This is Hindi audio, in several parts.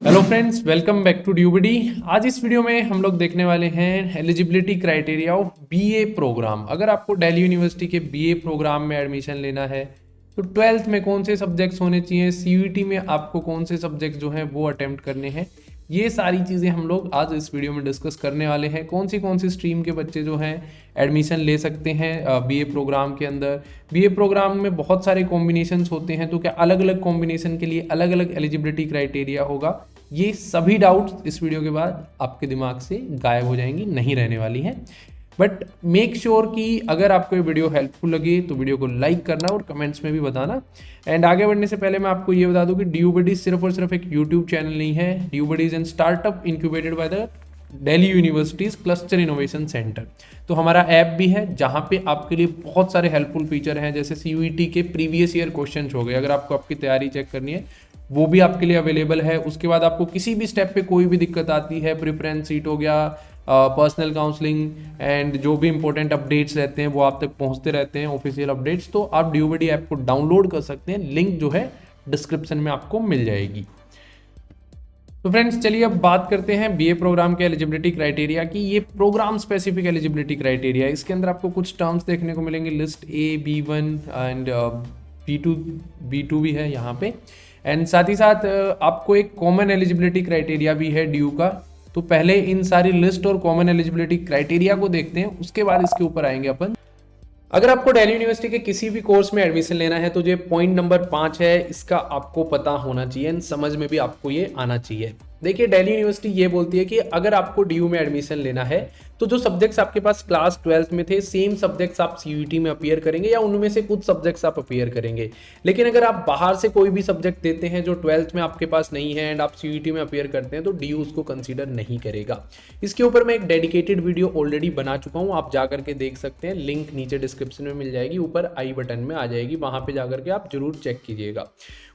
Hello friends, welcome back to DUbuddy. आज इस वीडियो में हम लोग देखने वाले हैं eligibility criteria of BA program. अगर आपको दिल्ली यूनिवर्सिटी के बीए प्रोग्राम में एडमिशन लेना है तो ट्वेल्थ में कौन से सब्जेक्ट्स होने चाहिए, सीयूईटी में आपको कौन से सब्जेक्ट्स जो हैं वो अटेम्प्ट करने हैं, ये सारी चीज़ें हम लोग आज इस वीडियो में डिस्कस करने वाले हैं। कौन सी स्ट्रीम के बच्चे जो हैं एडमिशन ले सकते हैं बीए प्रोग्राम के अंदर। बीए प्रोग्राम में बहुत सारे कॉम्बिनेशंस होते हैं, तो क्या अलग अलग कॉम्बिनेशन के लिए अलग अलग एलिजिबिलिटी क्राइटेरिया होगा, ये सभी डाउट्स इस वीडियो के बाद आपके दिमाग से गायब हो जाएंगी, नहीं रहने वाली हैं। बट मेक श्योर कि अगर आपको ये वीडियो हेल्पफुल लगे तो वीडियो को लाइक करना और कमेंट्स में भी बताना। एंड आगे बढ़ने से पहले मैं आपको ये बता दूं कि ड्यूबडी सिर्फ और सिर्फ एक यूट्यूब चैनल नहीं है। DUbuddy is an startup incubated by the Delhi University's cluster innovation centre. तो हमारा ऐप भी है जहाँ पे आपके लिए बहुत सारे हेल्पफुल फीचर हैं, जैसे सीयूईटी के प्रीवियस ईयर क्वेश्चन हो गए, अगर आपको आपकी तैयारी चेक करनी है वो भी आपके लिए अवेलेबल है। उसके बाद आपको किसी भी स्टेप पे कोई भी दिक्कत आती है, प्रेफरेंस सीट हो गया, पर्सनल काउंसलिंग एंड जो भी इंपॉर्टेंट अपडेट्स रहते हैं वो आप तक पहुंचते रहते हैं, ऑफिशियल अपडेट्स, तो आप ड्यूबडी ऐप को डाउनलोड कर सकते हैं। लिंक जो है डिस्क्रिप्शन में आपको मिल जाएगी। तो फ्रेंड्स चलिए अब बात करते हैं बीए प्रोग्राम के एलिजिबिलिटी क्राइटेरिया की। ये प्रोग्राम स्पेसिफिक एलिजिबिलिटी क्राइटेरिया है। इसके अंदर आपको कुछ टर्म्स देखने को मिलेंगे, list A, B1 and B2 भी है यहाँ पे। एंड साथ ही साथ आपको एक कॉमन एलिजिबिलिटी क्राइटेरिया भी है ड्यू का। तो पहले इन सारी लिस्ट और कॉमन एलिजिबिलिटी क्राइटेरिया को देखते हैं, उसके बाद इसके ऊपर आएंगे अपन। अगर आपको दिल्ली यूनिवर्सिटी के किसी भी कोर्स में एडमिशन लेना है तो ये पॉइंट नंबर 5 है, इसका आपको पता होना चाहिए, समझ में भी आपको ये आना चाहिए। देखिए दिल्ली यूनिवर्सिटी ये बोलती है कि अगर आपको डीयू में एडमिशन लेना है तो जो सब्जेक्ट्स आपके पास क्लास 12th में थे सेम सब्जेक्ट्स आप सीयूईटी में अपीयर करेंगे या उनमें से कुछ सब्जेक्ट्स आप अपीयर करेंगे। लेकिन अगर आप बाहर से कोई भी सब्जेक्ट देते हैं जो 12th में आपके पास नहीं है एंड आप सीयूईटी में अपीयर करते हैं तो डीयू उसको कंसीडर नहीं करेगा। इसके ऊपर मैं एक डेडिकेटेड वीडियो ऑलरेडी बना चुका हूँ, आप जाकर के देख सकते हैं, लिंक नीचे डिस्क्रिप्शन में मिल जाएगी, ऊपर आई बटन में आ जाएगी, वहां पर जाकर के आप जरूर चेक कीजिएगा।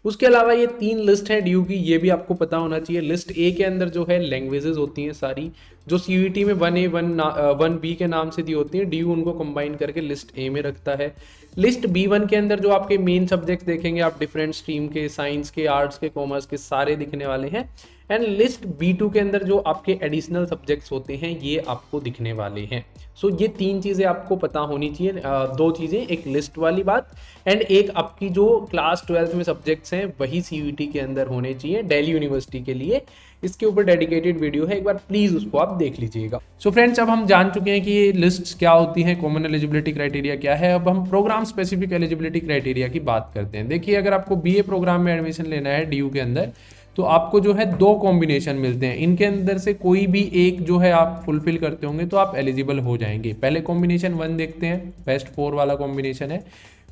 उसके अलावा ये 3 लिस्ट है ड्यू की, ये भी आपको पता होना चाहिए। लिस्ट ए के अंदर जो है लैंग्वेजेस होती हैं सारी, जो सीयूईटी में 1A 1B के नाम से दी होती हैं, ड्यू उनको कंबाइन करके लिस्ट ए में रखता है। लिस्ट B1 के अंदर जो आपके मेन सब्जेक्ट देखेंगे आप डिफरेंट स्ट्रीम के, साइंस के, आर्ट्स के, कॉमर्स के, सारे दिखने वाले हैं। एंड लिस्ट B2 के अंदर जो आपके एडिशनल सब्जेक्ट्स होते हैं ये आपको दिखने वाले हैं। सो ये 3 चीज़ें आपको पता होनी चाहिए। 2 चीज़ें, एक लिस्ट वाली बात एंड एक आपकी जो क्लास 12th में सब्जेक्ट्स हैं वही सीयूईटी के अंदर होने चाहिए दिल्ली यूनिवर्सिटी के लिए। इसके ऊपर डेडिकेटेड वीडियो है, एक बार प्लीज उसको आप देख लीजिएगा। सो फ्रेंड्स अब हम जान चुके हैं कि ये लिस्ट क्या होती है, कॉमन एलिजिबिलिटी क्राइटेरिया क्या है। अब हम प्रोग्राम स्पेसिफिक एलिजिबिलिटी क्राइटेरिया की बात करते हैं। देखिए अगर आपको बीए प्रोग्राम में एडमिशन लेना है डीयू के अंदर तो आपको जो है 2 कॉम्बिनेशन मिलते हैं, इनके अंदर से कोई भी एक जो है आप फुलफिल करते होंगे तो आप एलिजिबल हो जाएंगे। पहले कॉम्बिनेशन 1 देखते हैं, बेस्ट 4 वाला कॉम्बिनेशन है।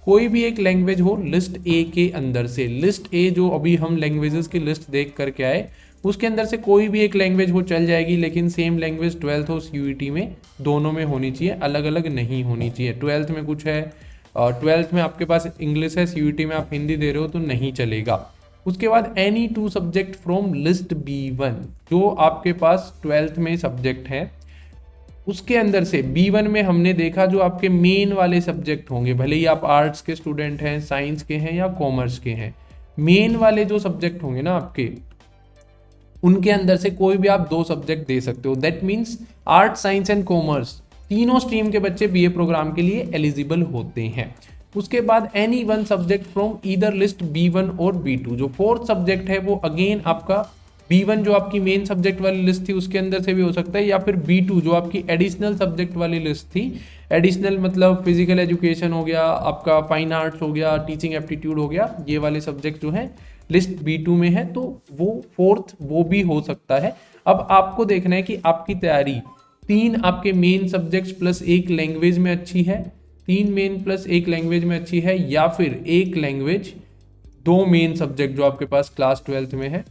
कोई भी एक लैंग्वेज हो लिस्ट ए के अंदर से, लिस्ट ए जो अभी हम लैंग्वेजेस की लिस्ट देख करके आए उसके अंदर से कोई भी एक लैंग्वेज हो चल जाएगी, लेकिन सेम लैंग्वेज 12th और सीयूईटी में दोनों में होनी चाहिए, अलग अलग नहीं होनी चाहिए। 12th में कुछ है, 12th में आपके पास इंग्लिश है, सीयूईटी में आप हिंदी दे रहे हो तो नहीं चलेगा। उसके बाद any 2 subject from list B1, जो आपके पास 12th में सब्जेक्ट है उसके अंदर से B1 में हमने देखा जो आपके मेन वाले सब्जेक्ट होंगे, भले ही आप आर्ट्स के स्टूडेंट हैं, साइंस के हैं या कॉमर्स के हैं, मेन वाले जो सब्जेक्ट होंगे ना आपके, उनके अंदर से कोई भी आप 2 सब्जेक्ट दे सकते हो। That means art, science and commerce तीनों स्ट्रीम के बच्चे बीए प्रोग्राम के लिए एलिजिबल होते हैं। उसके बाद any 1 subject from either list B1 और B2, जो 4th सब्जेक्ट है वो अगेन आपका B1 जो आपकी मेन सब्जेक्ट वाली लिस्ट थी उसके अंदर से भी हो सकता है, या फिर B2 जो आपकी एडिशनल सब्जेक्ट वाली लिस्ट थी। एडिशनल मतलब फिजिकल एजुकेशन हो गया, आपका फाइन आर्ट्स हो गया, टीचिंग एप्टीट्यूड हो गया, ये वाले सब्जेक्ट जो हैं लिस्ट B2 में है तो वो 4th वो भी हो सकता है। अब आपको देखना है कि आपकी तैयारी 3 आपके मेन सब्जेक्ट्स प्लस 1 लैंग्वेज में अच्छी है, 3 मेन प्लस 1 लैंग्वेज में अच्छी है, या फिर 1 लैंग्वेज 2 मेन सब्जेक्ट जो आपके पास क्लास 12th में है,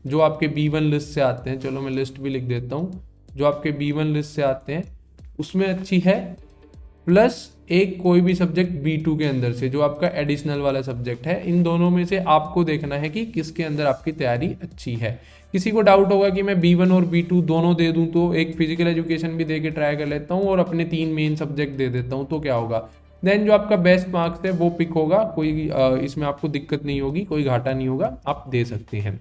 जो आपके B1 लिस्ट से आते हैं, चलो मैं लिस्ट भी लिख देता हूँ, जो आपके B1 लिस्ट से आते हैं उसमें अच्छी है, प्लस एक कोई भी सब्जेक्ट B2 के अंदर से जो आपका एडिशनल वाला सब्जेक्ट है। इन दोनों में से आपको देखना है कि किसके अंदर आपकी तैयारी अच्छी है। किसी को डाउट होगा कि मैं B1 और B2 दोनों दे दूं तो एक फिजिकल एजुकेशन भी दे के ट्राई कर लेता हूं और अपने 3 मेन सब्जेक्ट दे देता हूं तो क्या होगा, देन जो आपका बेस्ट मार्क्स है वो पिक होगा, कोई इसमें आपको दिक्कत नहीं होगी, कोई घाटा नहीं होगा, आप दे सकते हैं।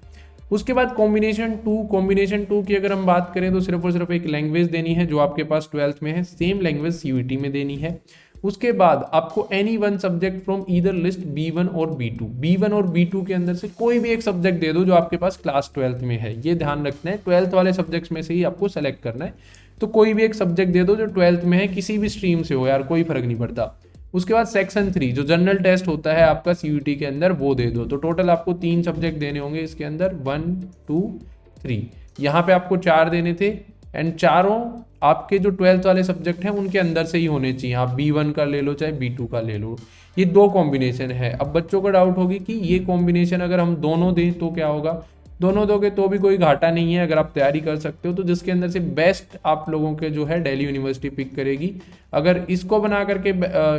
उसके बाद कॉम्बिनेशन टू की अगर हम बात करें तो सिर्फ और सिर्फ एक लैंग्वेज देनी है जो आपके पास 12th में है, सेम लैंग्वेज सीयूईटी में देनी है। उसके बाद आपको any one subject from either list B1 और B2 और B2 के अंदर से कोई भी एक सब्जेक्ट दे दो जो आपके पास क्लास 12th में है, ये ध्यान रखना है। 12th वाले सब्जेक्ट्स में से ही आपको सेलेक्ट करना है, तो कोई भी एक सब्जेक्ट दे दो जो 12th में है, किसी भी स्ट्रीम से हो यार, कोई फर्क नहीं पड़ता। उसके बाद सेक्शन 3 जो जनरल टेस्ट होता है आपका सीयूईटी के अंदर, वो दे दो। तो टोटल आपको 3 सब्जेक्ट देने होंगे इसके अंदर, 1 2 3। यहाँ पे आपको 4 देने थे, एंड चारों आपके जो 12th वाले सब्जेक्ट हैं उनके अंदर से ही होने चाहिए। आप B1 का ले लो चाहे B2 का ले लो, ये 2 कॉम्बिनेशन है। अब बच्चों को डाउट होगी कि ये कॉम्बिनेशन अगर हम दोनों दें तो क्या होगा। दोनों दोगे तो भी कोई घाटा नहीं है, अगर आप तैयारी कर सकते हो तो। जिसके अंदर से बेस्ट आप लोगों के जो है दिल्ली यूनिवर्सिटी पिक करेगी। अगर इसको बना करके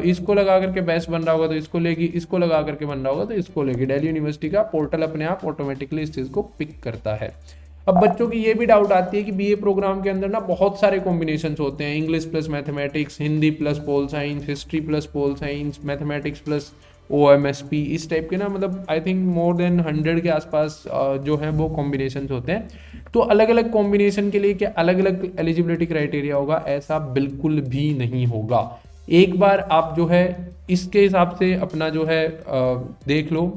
इसको लगा करके बेस्ट बन रहा होगा तो इसको लेगी, इसको लगा करके बन रहा होगा तो इसको लेगी। दिल्ली यूनिवर्सिटी का पोर्टल अपने आप ऑटोमेटिकली इस चीज़ को पिक करता है। अब बच्चों की ये भी डाउट आती है कि बीए प्रोग्राम के अंदर ना बहुत सारे कॉम्बिनेशंस होते हैं, English plus mathematics, Hindi plus pol science, history plus pol science, mathematics plus OMSP, इस टाइप के ना, मतलब आई थिंक मोर देन 100 के आसपास जो है वो कॉम्बिनेशंस होते हैं। तो अलग अलग कॉम्बिनेशन के लिए क्या अलग अलग एलिजिबिलिटी क्राइटेरिया होगा, ऐसा बिल्कुल भी नहीं होगा। एक बार आप जो है इसके हिसाब से अपना जो है देख लो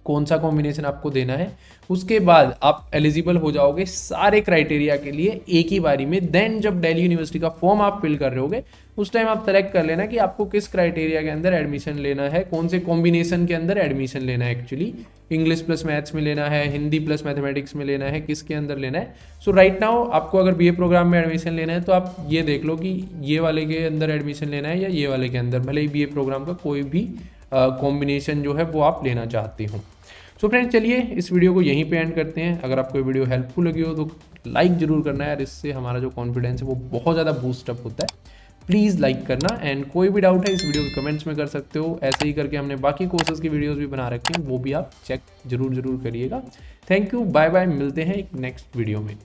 कौन सा कॉम्बिनेशन आपको देना है, उसके बाद आप एलिजिबल हो जाओगे सारे क्राइटेरिया के लिए एक ही बारी में। देन जब दिल्ली यूनिवर्सिटी का फॉर्म आप फिल कर रहे होगे उस टाइम आप सेलेक्ट कर लेना कि आपको किस क्राइटेरिया के अंदर एडमिशन लेना है, कौन से कॉम्बिनेशन के अंदर एडमिशन लेना है। एक्चुअली इंग्लिश प्लस मैथ्स में लेना है, हिंदी प्लस मैथमेटिक्स में लेना है, किसके अंदर लेना है। सो राइट नाउ आपको अगर बीए प्रोग्राम में एडमिशन लेना है तो आप ये देख लो कि ये वाले के अंदर एडमिशन लेना है या ये वाले के अंदर, भले ही बीए प्रोग्राम का कोई भी कॉम्बिनेशन जो है वो आप लेना चाहते हो। सो फ्रेंड्स चलिए इस वीडियो को यहीं पे एंड करते हैं। अगर आपको ये वीडियो हेल्पफुल लगी हो तो लाइक जरूर करना है यार, इससे हमारा जो कॉन्फिडेंस है वो बहुत ज़्यादा बूस्टअप होता है। प्लीज़ लाइक करना, एंड कोई भी डाउट है इस वीडियो के कमेंट्स में कर सकते हो। ऐसे ही करके हमने बाकी कोर्सेज की वीडियोस भी बना रखी हैं, वो भी आप चेक जरूर करिएगा। थैंक यू, बाय बाय, मिलते हैं एक नेक्स्ट वीडियो में।